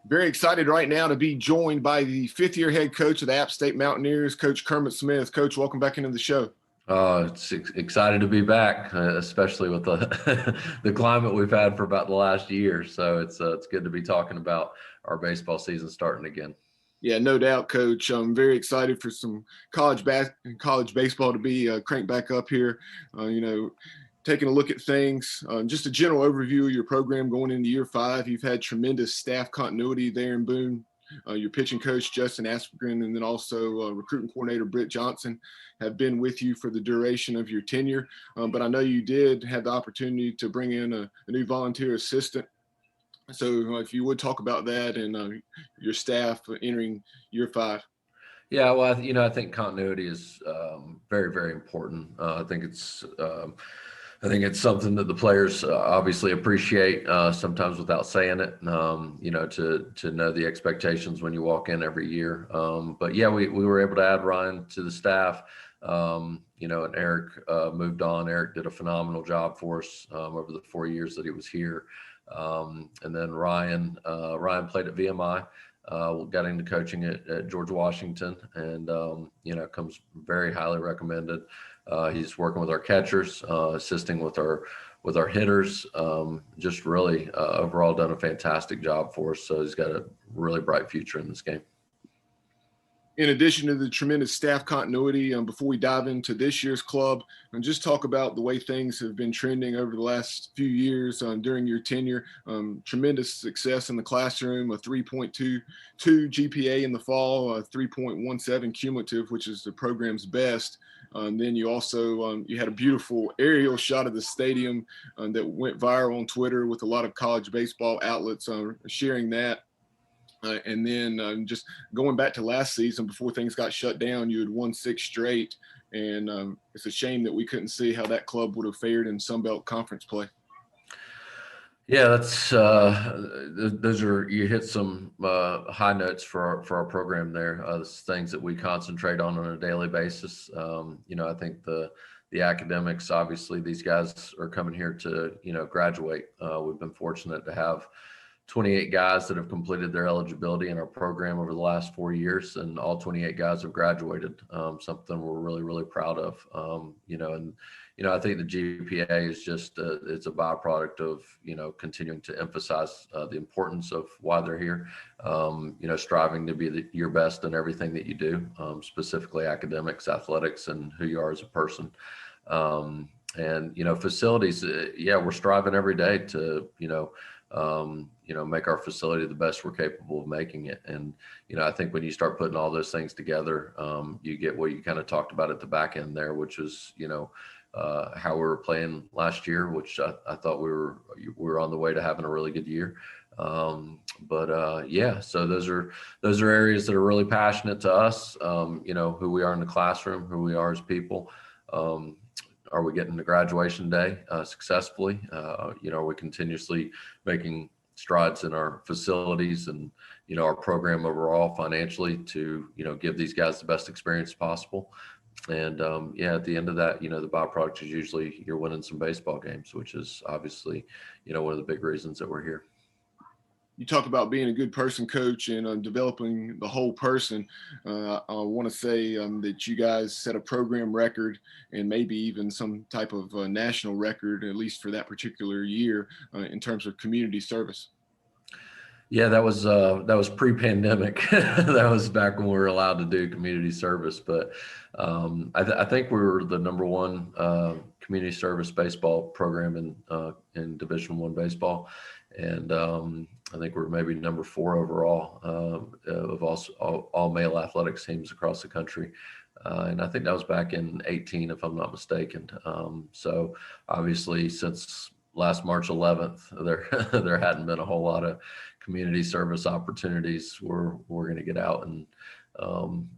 Very excited right now to be joined by the fifth-year head coach of the App State Mountaineers, Coach Kermit Smith. Coach, welcome back into the show. It's excited to be back, especially with the the climate we've had for about the last year. So it's good to be talking about our baseball season starting again. Yeah, no doubt, Coach. I'm very excited for some college baseball to be cranked back up here. Taking a look at things, just a general overview of your program going into year 5. You've had tremendous staff continuity there in Boone. Your pitching coach, Justin Aspgren, and then also recruiting coordinator, Britt Johnson, have been with you for the duration of your tenure. But I know you did have the opportunity to bring in a new volunteer assistant. So if you would talk about that and your staff entering year 5. Yeah, well, I think continuity is very, very important. I think it's something that the players obviously appreciate sometimes without saying it. To know the expectations when you walk in every year. But yeah, we were able to add Ryan to the staff. And Eric moved on. Eric did a phenomenal job for us over the 4 years that he was here. And then Ryan played at VMI. Got into coaching at George Washington, and comes very highly recommended. He's working with our catchers, assisting with our hitters. Just really overall done a fantastic job for us. So he's got a really bright future in this game. In addition to the tremendous staff continuity, before we dive into this year's club, and just talk about the way things have been trending over the last few years during your tenure. Tremendous success in the classroom, a 3.22 GPA in the fall, a 3.17 cumulative, which is the program's best. Then you also you had a beautiful aerial shot of the stadium that went viral on Twitter with a lot of college baseball outlets sharing that. And then just going back to last season before things got shut down, you had won 6 straight. And it's a shame that we couldn't see how that club would have fared in Sun Belt Conference play. Yeah, that's those are, you hit some high notes for our program there. Things that we concentrate on a daily basis. I think the academics, obviously these guys are coming here to graduate. We've been fortunate to have 28 guys that have completed their eligibility in our program over the last 4 years, and all 28 guys have graduated. Something we're really, really proud of. I think the GPA is just it's a byproduct of continuing to emphasize the importance of why they're here. Striving to be your best in everything that you do, specifically academics, athletics, and who you are as a person. Facilities. We're striving every day to make our facility the best we're capable of making it. And, I think when you start putting all those things together, you get what you kind of talked about at the back end there, which is, how we were playing last year, which I thought we were on the way to having a really good year. So those are areas that are really passionate to us, who we are in the classroom, who we are as people. Are we getting to graduation day successfully? Are we continuously making strides in our facilities and, our program overall financially to, give these guys the best experience possible? And at the end of that, the byproduct is usually you're winning some baseball games, which is obviously, one of the big reasons that we're here. You talk about being a good person, Coach, and developing the whole person. I want to say that you guys set a program record and maybe even some type of national record, at least for that particular year, in terms of community service. Yeah, that was pre-pandemic. That was back when we were allowed to do community service. But I think we were the number 1 community service baseball program in Division I baseball, and I think we're maybe number 4 overall of all male athletics teams across the country. And I think that was back in 18, if I'm not mistaken. So obviously since last March 11th, there hadn't been a whole lot of community service opportunities where we're going to get out and,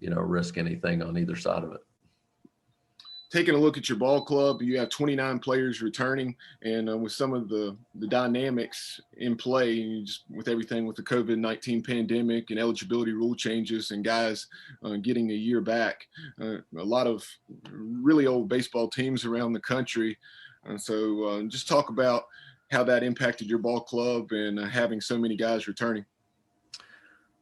risk anything on either side of it. Taking a look at your ball club, you have 29 players returning, and with some of the dynamics in play, just with everything with the COVID-19 pandemic and eligibility rule changes and guys getting a year back, a lot of really old baseball teams around the country. So just talk about how that impacted your ball club and having so many guys returning.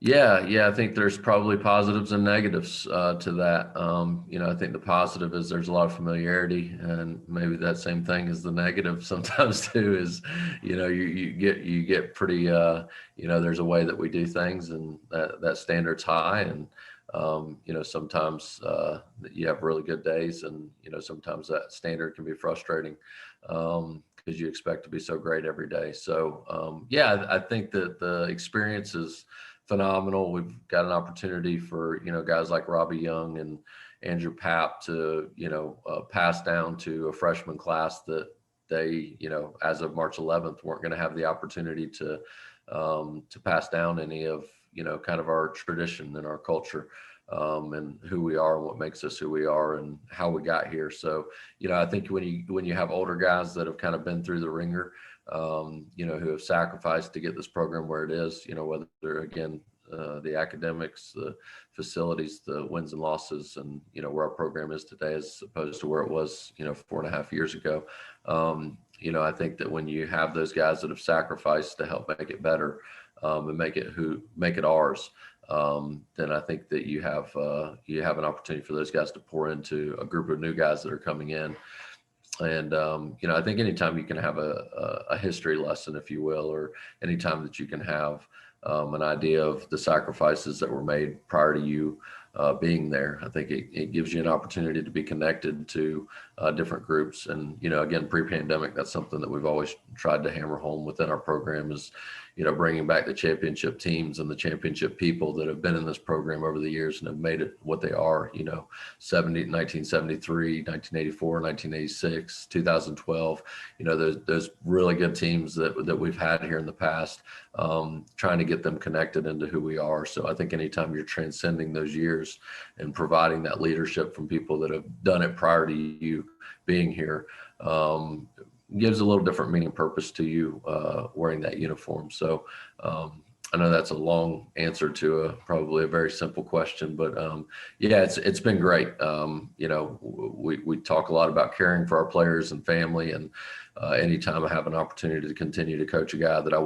Yeah, I think there's probably positives and negatives to that. I think the positive is there's a lot of familiarity, and maybe that same thing is the negative sometimes too. Is you get pretty there's a way that we do things, and that standard's high, and sometimes you have really good days, and sometimes that standard can be frustrating because you expect to be so great every day. So I think that the experience is phenomenal. We've got an opportunity for, guys like Robbie Young and Andrew Papp to, pass down to a freshman class that they, as of March 11th, weren't going to have the opportunity to pass down any of, kind of our tradition and our culture, and who we are and what makes us who we are and how we got here. So, I think when you have older guys that have kind of been through the ringer, who have sacrificed to get this program where it is, whether again, the academics, the facilities, the wins and losses, and, where our program is today as opposed to where it was, 4.5 years ago. I think that when you have those guys that have sacrificed to help make it better, and make it ours, then I think that you have an opportunity for those guys to pour into a group of new guys that are coming in. And, I think anytime you can have a history lesson, if you will, or anytime that you can have an idea of the sacrifices that were made prior to you being there, I think it gives you an opportunity to be connected to different groups. And, again, pre-pandemic, that's something that we've always tried to hammer home within our program is, bringing back the championship teams and the championship people that have been in this program over the years and have made it what they are, 1973, 1984, 1986, 2012, those really good teams that we've had here in the past, trying to get them connected into who we are. So I think anytime you're transcending those years and providing that leadership from people that have done it prior to you being here, gives a little different meaning and purpose to you wearing that uniform. So I know that's a long answer to probably a very simple question, but it's been great. We talk a lot about caring for our players and family, and anytime I have an opportunity to continue to coach a guy that I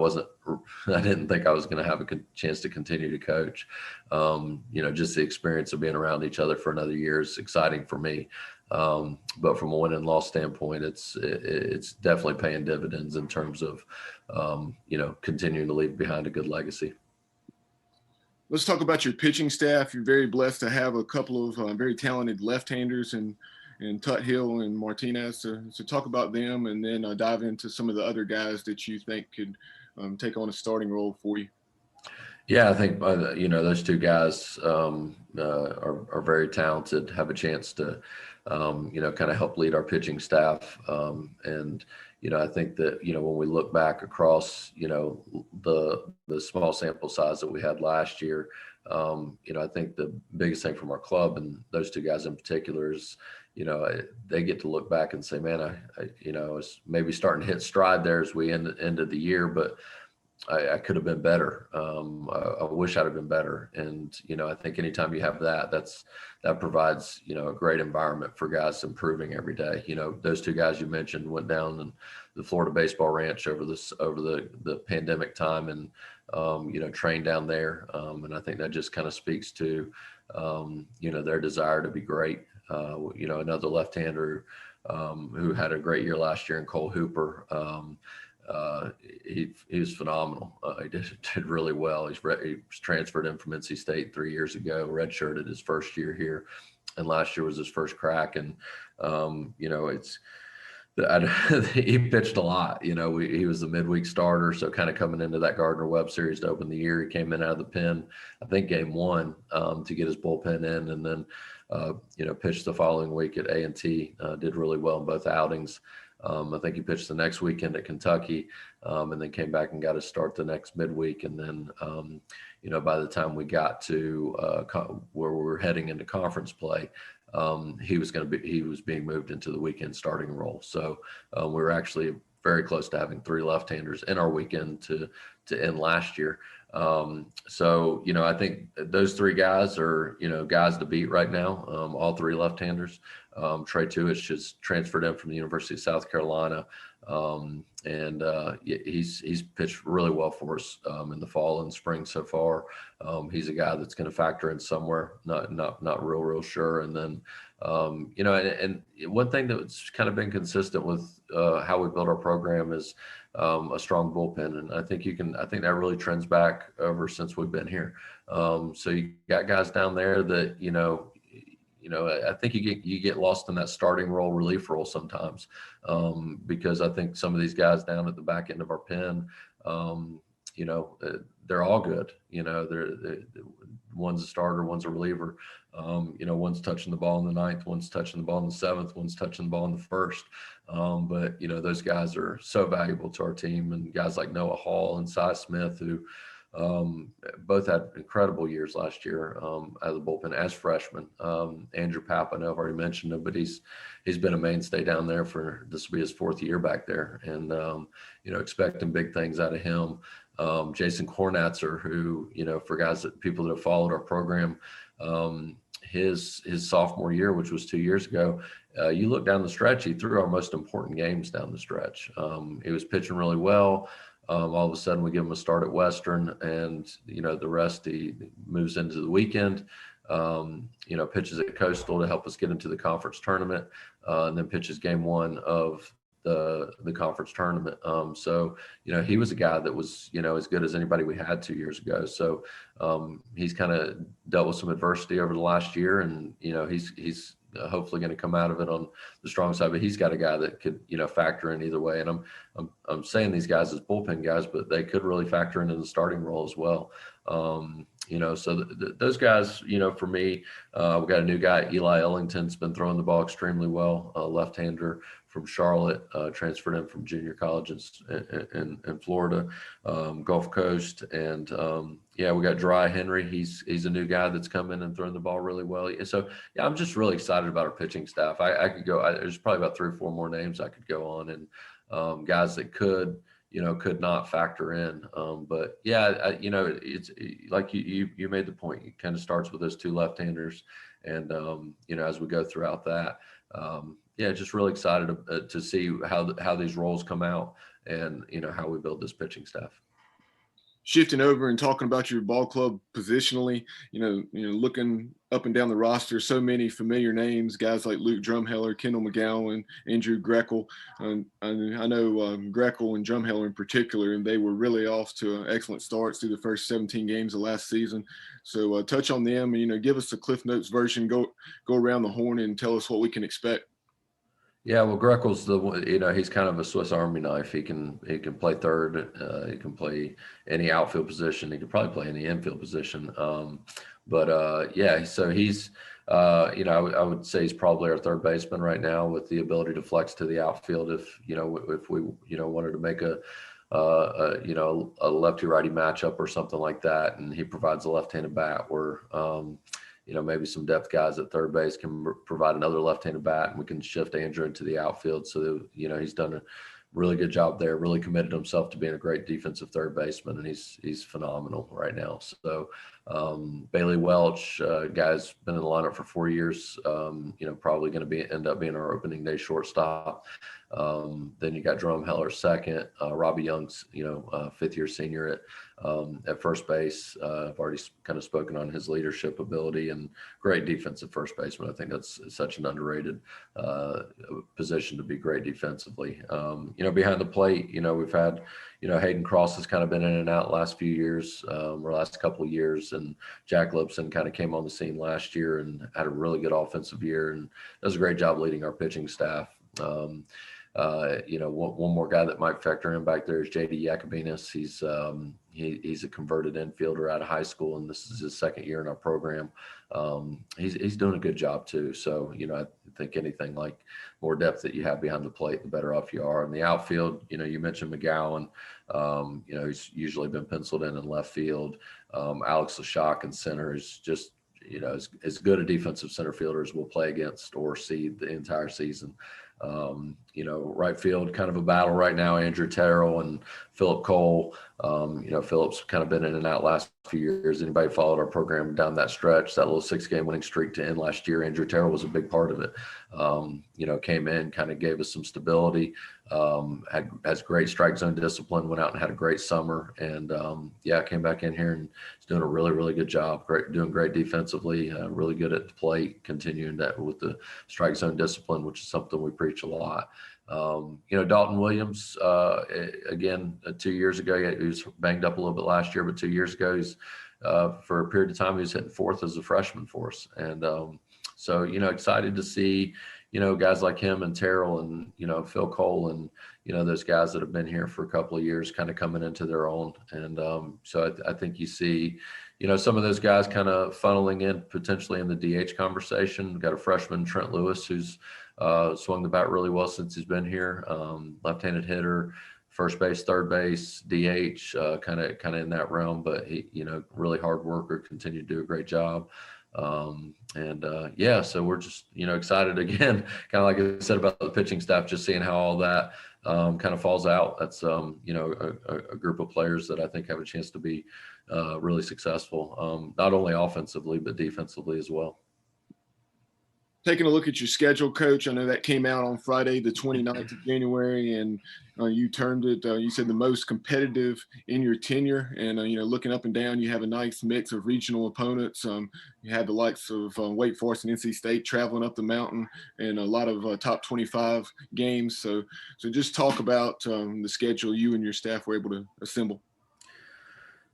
didn't think I was going to have a chance to continue to coach, just the experience of being around each other for another year is exciting for me. But from a win and loss standpoint, it's definitely paying dividends in terms of, continuing to leave behind a good legacy. Let's talk about your pitching staff. You're very blessed to have a couple of very talented left-handers in Tuthill and Martinez. So talk about them, and then dive into some of the other guys that you think could take on a starting role for you. Yeah, I think those two guys are very talented. Have a chance to kind of help lead our pitching staff, and I think that when we look back across the small sample size that we had last year, I think the biggest thing from our club and those two guys in particular is they get to look back and say, man, I was maybe starting to hit stride there as we ended the year, but I could have been better. I wish I'd have been better. And, I think anytime you have that provides, a great environment for guys improving every day. Those two guys you mentioned went down in the Florida Baseball Ranch over the pandemic time and, trained down there. And I think that just kind of speaks to, their desire to be great. Another left-hander who had a great year last year in Cole Hooper, he was phenomenal. He did really well. He was transferred in from NC State 3 years ago, redshirted his first year here, and last year was his first crack. And he pitched a lot. He was the midweek starter, so kind of coming into that Gardner-Webb series to open the year, he came in out of the pen, I think game 1, to get his bullpen in, and then pitched the following week at A&T. Did really well in both outings. I think he pitched the next weekend at Kentucky, and then came back and got his start the next midweek. And then, by the time we got to where we were heading into conference play, he was being moved into the weekend starting role. So we were actually very close to having 3 left-handers in our weekend to end last year. So, I think those 3 guys are, guys to beat right now. All 3 left-handers. Trey Tuich just transferred in from the University of South Carolina. He's pitched really well for us in the fall and spring so far. He's a guy that's going to factor in somewhere, not real sure. And then and one thing that's kind of been consistent with how we build our program is a strong bullpen, and I think that really trends back ever since we've been here. So you got guys down there that I think you get lost in that starting role, relief role sometimes, because I think some of these guys down at the back end of our pen, they're all good. They're one's a starter, one's a reliever. One's touching the ball in the ninth, one's touching the ball in the seventh, one's touching the ball in the first. But those guys are so valuable to our team, and guys like Noah Hall and Cy Smith, who both had incredible years last year out of the bullpen as freshmen. Andrew Papp, I know I've already mentioned him, but he's been a mainstay down there this will be his fourth year back there, and expecting big things out of him. Jason Kornatzer, who for people that have followed our program, his sophomore year, which was 2 years ago, you look down the stretch, he threw our most important games down the stretch. He was pitching really well. All of a sudden we give him a start at Western, and the rest he moves into the weekend, pitches at Coastal to help us get into the conference tournament, and then pitches game one of the conference tournament. So he was a guy that was as good as anybody we had 2 years ago. So he's kind of dealt with some adversity over the last year, and he's hopefully going to come out of it on the strong side, but he's got a guy that could factor in either way. And I'm saying these guys as bullpen guys, but they could really factor into the starting role as well. So those guys, for me, we've got a new guy, Eli Ellington's been throwing the ball extremely well, a left-hander from Charlotte, transferred in from junior college in Florida, Gulf Coast. And we got Dry Henry. He's a new guy that's come in and thrown the ball really well. So I'm just really excited about our pitching staff. I could go, there's probably about 3 or 4 more names I could go on, and guys that could not factor in. But it's like you made the point. It kind of starts with those 2 left-handers, and as we go throughout that, just really excited to see how these roles come out, and how we build this pitching staff. Shifting over and talking about your ball club positionally, looking up and down the roster, so many familiar names, guys like Luke Drumheller, Kendall McGowan, Andrew Greckle. I know Greckle and Drumheller in particular, and they were really off to excellent starts through the first 17 games of last season. So touch on them, and give us a Cliff Notes version, go around the horn and tell us what we can expect. Yeah, well, Greckle's he's kind of a Swiss Army knife. He can play third. He can play any outfield position. He could probably play any infield position. So he's, I would say he's probably our third baseman right now, with the ability to flex to the outfield if we wanted to make a lefty righty matchup or something like that, and he provides a left-handed bat where maybe some depth guys at third base can provide another left-handed bat, and we can shift Andrew into the outfield. So, he's done a really good job there, really committed himself to being a great defensive third baseman, and he's phenomenal right now. So Bailey Welch, guy's been in the lineup for 4 years, probably going to end up being our opening day shortstop. Then you got Drumheller second, Robbie Young's, 5th-year senior at first base. I've already kind of spoken on his leadership ability, and great defensive first baseman. I think that's such an underrated position to be great defensively. Behind the plate, we've had, Hayden Cross has kind of been in and out last few years, or last couple of years, and Jack Lipson kind of came on the scene last year and had a really good offensive year and does a great job leading our pitching staff. One more guy that might factor in back there is JD Yacobinas. He's a converted infielder out of high school, and this is his 2nd year in our program. He's doing a good job too. So, I think anything like more depth that you have behind the plate, the better off you are. In the outfield, you mentioned McGowan. He's usually been penciled in left field. Alex Lashak in center is just, as good a defensive center fielder as we'll play against or see the entire season. right field, kind of a battle right now, Andrew Terrell and Philip Cole. Philip's kind of been in and out last few years. Anybody followed our program down that stretch, that little 6-game winning streak to end last year, Andrew Terrell was a big part of it. Came in, kind of gave us some stability, has great strike zone discipline, went out and had a great summer. And came back in here and is doing a really, really good job. Doing great defensively, really good at the plate, continuing that with the strike zone discipline, which is something we preach a lot. Dalton Williams, again, 2 years ago, he was banged up a little bit last year, but 2 years ago, he's for a period of time, he was hitting fourth as a freshman for us. And excited to see, guys like him and Terrell and, Phil Cole and, those guys that have been here for a couple of years kind of coming into their own. And I think you see, some of those guys kind of funneling in potentially in the DH conversation. We've got a freshman, Trent Lewis, who's swung the bat really well since he's been here. Left-handed hitter, first base, third base, DH, kind of in that realm, but he, really hard worker, continued to do a great job. So we're just, excited again, kind of like I said about the pitching staff, just seeing how all that kind of falls out. That's, a group of players that I think have a chance to be really successful, not only offensively, but defensively as well. Taking a look at your schedule, Coach, I know that came out on Friday, the 29th of January, and you termed it, you said the most competitive in your tenure. And, looking up and down, you have a nice mix of regional opponents. You had the likes of Wake Forest and NC State traveling up the mountain and a lot of top 25 games. So just talk about the schedule you and your staff were able to assemble.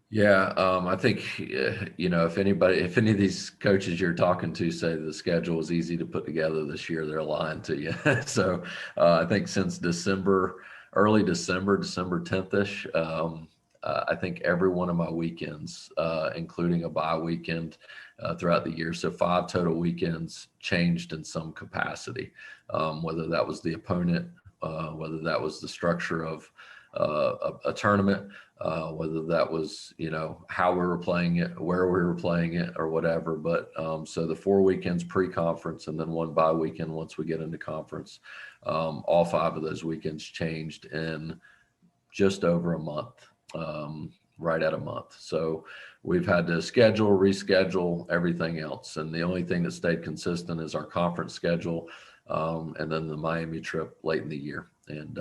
Yeah, I think, if any of these coaches you're talking to say the schedule was easy to put together this year, they're lying to you. So I think since early December 10th-ish, I think every one of my weekends, including a bye weekend throughout the year, so 5 total weekends changed in some capacity, whether that was the opponent, whether that was the structure of a tournament, whether that was, how we were playing it, where we were playing it or whatever. But so the 4 weekends pre-conference and then 1 bye weekend once we get into conference, all 5 of those weekends changed in just over a month, right at a month. So we've had to reschedule everything else. And the only thing that stayed consistent is our conference schedule, and then the Miami trip late in the year. And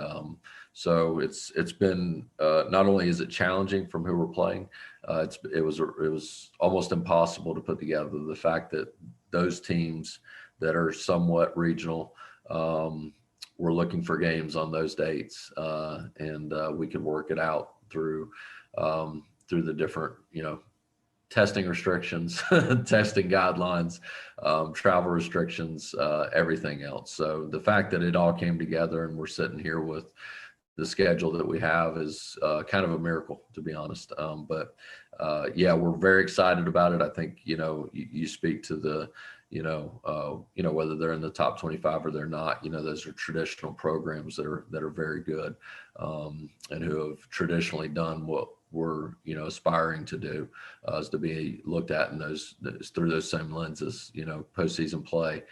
so it's been, not only is it challenging from who we're playing, it was almost impossible to put together. The fact that those teams that are somewhat regional were looking for games on those dates, and we could work it out through the different, testing restrictions, testing guidelines, travel restrictions, everything else. So the fact that it all came together and we're sitting here with the schedule that we have is kind of a miracle, to be honest. But we're very excited about it. I think, you speak to the, whether they're in the top 25 or they're not, those are traditional programs that are very good, and who have traditionally done what we're, aspiring to do, is to be looked at in through those same lenses, postseason play,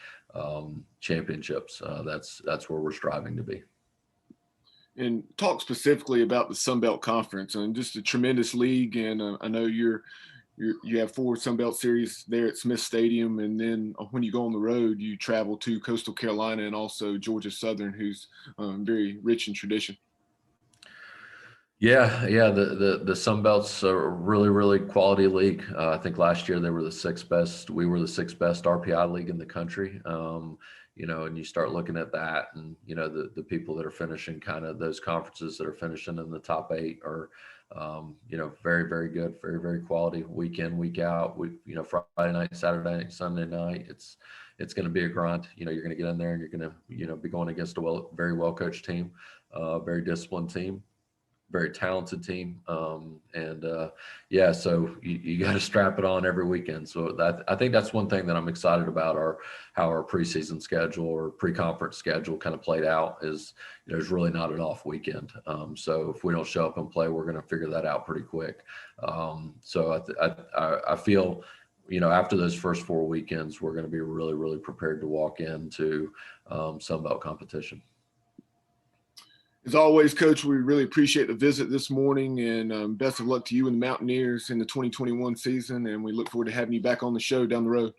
championships. That's where we're striving to be. And talk specifically about the Sun Belt Conference and just a tremendous league. And I know you have 4 Sun Belt series there at Smith Stadium, and then when you go on the road, you travel to Coastal Carolina and also Georgia Southern, who's very rich in tradition. Yeah. The Sun Belt's a really, really quality league. I think last year they were the 6th best. We were the 6th best RPI league in the country. And you start looking at that, and the people that are finishing kind of those conferences that are finishing in the top 8 are, very, very good, very, very quality week in, week out. Friday night, Saturday night, Sunday night. It's going to be a grind. You're going to get in there and you're going to, be going against a very well coached team, very disciplined team, very talented team. So you got to strap it on every weekend. So I think that's one thing that I'm excited about, how our preseason schedule or pre-conference schedule kind of played out is there's really not an off weekend. So if we don't show up and play, we're going to figure that out pretty quick. So I feel, after those first 4 weekends, we're going to be really, really prepared to walk into Sun Belt competition. As always, Coach, we really appreciate the visit this morning, and best of luck to you and the Mountaineers in the 2021 season. And we look forward to having you back on the show down the road.